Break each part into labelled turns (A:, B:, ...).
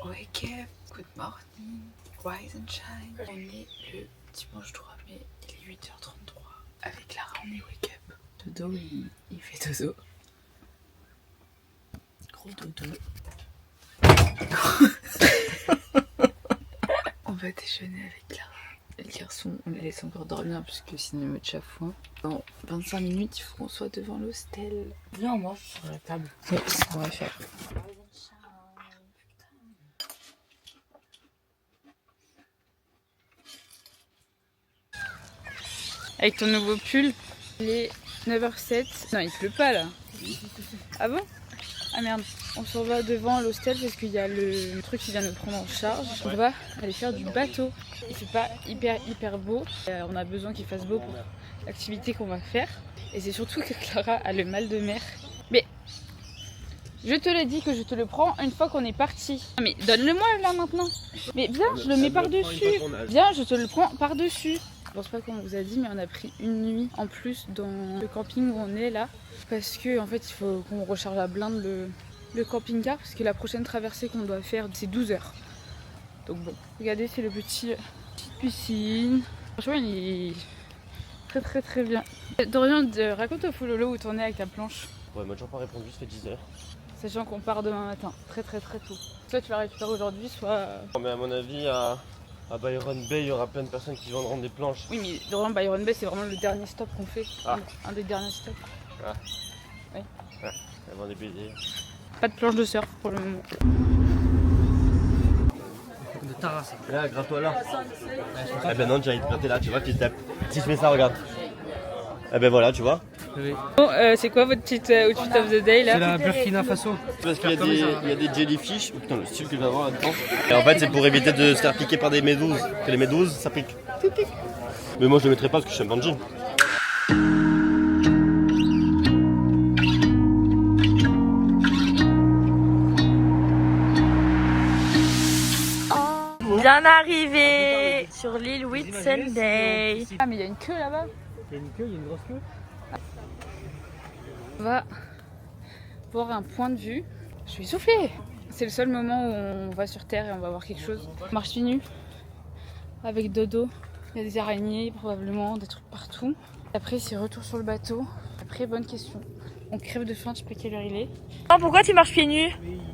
A: Wake up, good morning, rise and shine. On est le dimanche 3 mai, il est 8h33. Avec Lara, on est wake up. Dodo, il fait dodo. Gros dodo. On va déjeuner avec Lara. Les garçons, on les laisse encore dormir puisque sinon ils me chafouin. Dans 25 minutes, il faut qu'on soit devant l'hostel.
B: Viens, on mange sur la table.
A: Oui, c'est ce qu'on va faire. Avec ton nouveau pull, il est 9h07. Non, il pleut pas là. Ah bon? Ah merde. On s'en va devant l'hostel parce qu'il y a le truc qui vient nous prendre en charge. On va aller faire du bateau. Il fait pas hyper beau. On a besoin qu'il fasse beau pour l'activité qu'on va faire. Et c'est surtout que Clara a le mal de mer. Mais je te l'ai dit que je te le prends une fois qu'on est parti. Mais donne-le-moi là maintenant. Mais viens, je le mets par-dessus. Viens, je te le prends par-dessus. Je pense pas qu'on vous a dit, mais on a pris une nuit en plus dans le camping où on est là. Parce que en fait, il faut qu'on recharge à blinde le camping-car. Parce que la prochaine traversée qu'on doit faire, c'est 12 heures. Donc bon, regardez, c'est le petite piscine. Franchement, il est très bien. Dorian, raconte au Fololo où t'en es avec ta planche.
C: Ouais, il m'a toujours pas répondu, ça fait 10 heures.
A: Sachant qu'on part demain matin, très tôt. Soit tu la récupères aujourd'hui, soit...
C: Mais à mon avis, à Byron Bay, il y aura plein de personnes qui vendront des planches.
A: Oui, mais Dorian, Byron Bay, c'est vraiment le dernier stop qu'on fait.
C: Ah.
A: Un des derniers stops.
C: Ah.
A: Oui.
C: Ouais, elle vend des baiser.
A: Pas de planche de surf pour le moment.
C: De Taras. Là, gratte-toi là. Eh ben non, tu vas te gratter là, tu vois, tu tapes. Si je fais ça, regarde. Eh ben voilà, tu vois.
A: Oui. Bon, c'est quoi votre petite outfit of the day là?
D: C'est la Burkina Faso.
C: Parce qu'il y a des jellyfish. Oh, putain, le style que je vais avoir là-dedans. Et en fait, c'est pour éviter de se faire piquer par des méduses. Que les méduses, ça pique. Mais moi, je le mettrai pas parce que je suis un bandit.
B: Bien arrivé sur l'île Whitsunday.
A: Ah, mais il y a une queue là-bas.
D: Il y a une queue, il y a une grosse queue.
A: On va voir un point de vue. Je suis essoufflée. C'est le seul moment où on va sur Terre et on va voir quelque chose. On marche pieds nus avec Dodo. Il y a des araignées, probablement, des trucs partout. Après, c'est retour sur le bateau. Après, bonne question. On crève de faim, je sais pas quelle heure il est.
B: Non, pourquoi tu marches pieds nus?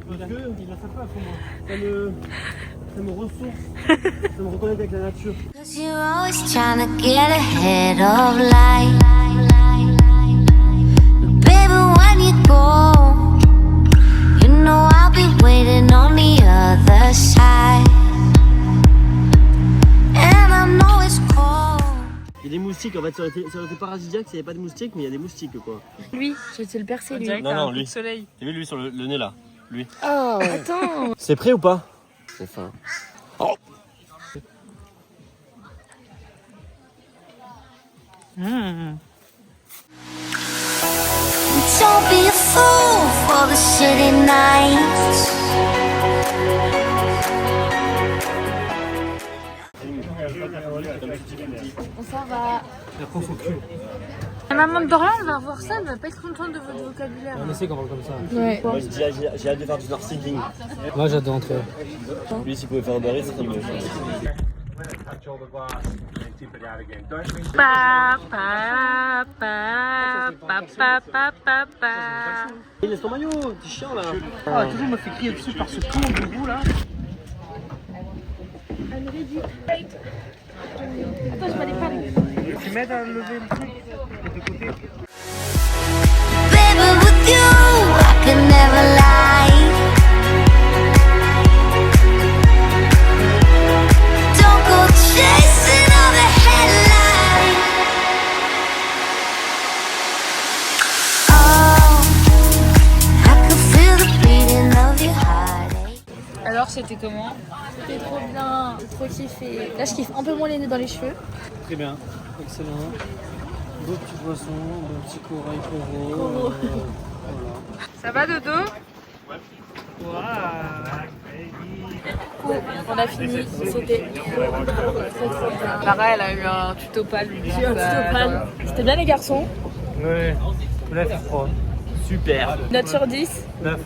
D: Parce que il a fait pas pour moi. Ça me ressource. Ça me reconnecte avec la nature.
E: Cause you're always trying to get ahead of life. Baby, when you go, you know I'll be waiting on the other side. And I know it's cold.
C: Il y a des moustiques, en fait, ça aurait été paradisiaque s'il n'y avait pas de moustiques, mais il y a des moustiques quoi.
B: Lui, je vais te le percer lui.
C: Non, lui. Soleil. T'as vu lui sur le nez là? Lui.
B: Oh, attends.
C: C'est prêt ou pas? C'est fin. Oh.
E: Don't be a fool for the city nights.
B: Ça va.
D: Et après, faut cul.
B: La maman de Dorian, elle va voir ça, elle va pas être contente de votre vocabulaire.
D: On essaie qu'on parle comme ça.
B: Ouais.
C: Moi je dis, j'ai hâte de faire du snorkeling.
D: Moi, j'adore entrer.
C: Lui, s'il pouvait faire un baril, ça serait mieux.
B: Pa, pa, pa, pa, pa, pa, pa, pa.
C: Laisse ton maillot, t'es chiant là.
D: Ah, toujours me fait crier dessus par ce con de bout là.
B: Attends, je vais aller parler.
D: Tu m'aides à lever le truc de côté.
E: Baby, with you, I can never lie. Don't go chasing all the headlines. Oh, I can feel the beating of your heart.
A: Alors, c'était comment?
B: C'était trop bien, trop kiffé. Là, je kiffe un peu moins les nœuds dans les cheveux.
D: Très bien, excellent. Beau petit poisson, beau petit corail coraux. Voilà.
A: Ça va Dodo?
B: On a fini, c'était trop bien.
A: Lara, elle a eu un tuto pâle.
B: C'était bien les garçons.
D: Ouais, 9 3.
C: Super.
B: Note sur 10.
D: 9.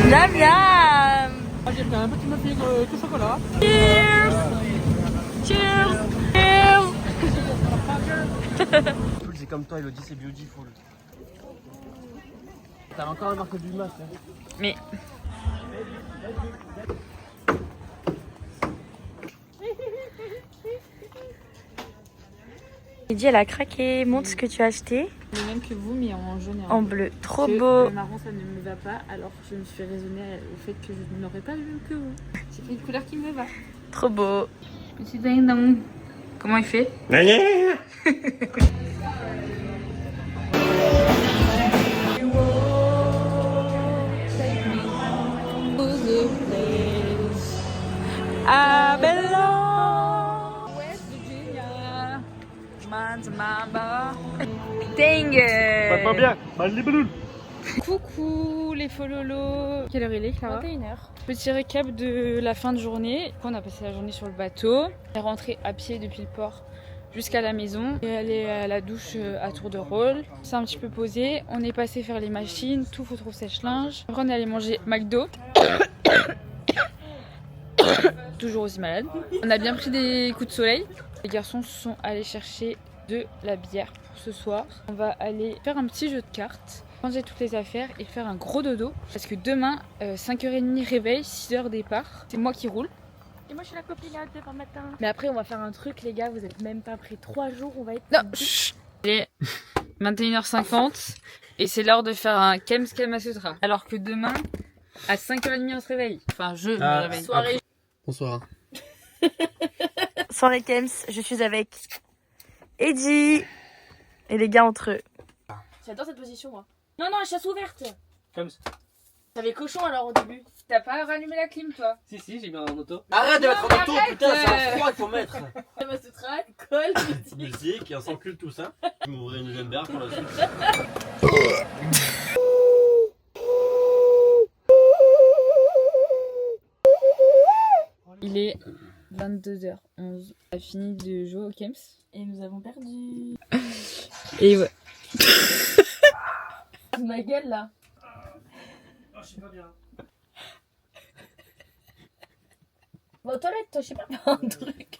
B: Miam miam.
D: J'ai pris un petit muffin tout chocolat.
B: Cheers. Cheers. Cheers.
C: C'est comme toi, Elodie, c'est beautiful.
D: T'as encore la marque du masque. Hein.
B: Mais Lydie, elle a craqué. Montre ce que tu as acheté.
A: Le même que vous, mais en jaune et
B: En bleu. Trop
A: Parce que
B: beau.
A: Le marron, ça ne me va pas, alors je me suis raisonnée au fait que je n'aurais pas le même que vous. C'est une couleur qui me va.
B: Trop beau.
A: Petit dindon. Comment il fait?
B: Abello. West Virginia. Man's Mamba. Dang.
C: Pas bien, mal les ballons.
A: Coucou les fololos. Quelle heure il est, Clara?
B: 21h.
A: Petit récap de la fin de journée. On a passé la journée sur le bateau. On est rentré à pied depuis le port jusqu'à la maison et aller à la douche à tour de rôle. On s'est un petit peu posé. On est passé faire les machines, tout foutre au sèche-linge. Après on est allé manger McDo. Toujours aussi malade. On a bien pris des coups de soleil. Les garçons sont allés chercher de la bière pour ce soir. On va aller faire un petit jeu de cartes, ranger toutes les affaires et faire un gros dodo. Parce que demain, 5h30 réveil, 6h départ. C'est moi qui roule.
B: Et moi je suis la copinade demain matin.
A: Mais après, on va faire un truc, les gars. Vous êtes même pas prêts. 3 jours, on va être.
B: Non,
A: chut. Il est 21h50 et c'est l'heure de faire un Kems Kamasutra. Alors que demain, à 5h30, on se réveille. Enfin, je me réveille.
B: Soirée.
C: Bonsoir.
B: Soirée Kems, je suis avec Eddie et les gars entre eux.
A: J'adore cette position, moi. Non, non, la chasse ouverte.
D: Comme ça.
A: T'avais cochon alors au début. T'as pas rallumé la clim, toi.
D: Si, j'ai bien en auto.
C: Arrête de mettre en auto,
A: arrête,
C: putain, c'est un froid qu'il faut mettre.
A: Kamasutra, colle.
C: Musique, et on s'encule tout ça. Je m'ouvrirai une deuxième bière pour la suite.
A: Il est 22h11. On a fini de jouer au Kems. Et nous avons perdu. Et ouais. Ma gueule là.
D: Oh, je sais pas bien.
A: Va aux toilettes, toi, je sais pas, un truc.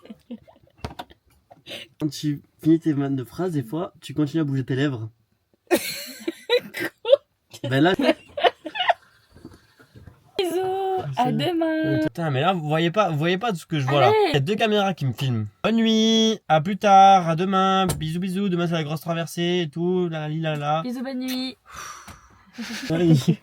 C: Quand tu finis tes de phrases, des fois, tu continues à bouger tes lèvres. Ben là.
A: Bisous, à demain.
C: Putain, mais là, vous voyez pas tout ce que je vois là. Il y a 2 caméras qui me filment. Bonne nuit, à plus tard, à demain, bisous bisous, demain c'est la grosse traversée et tout, la.
A: Bisous, bonne nuit.
C: Oui.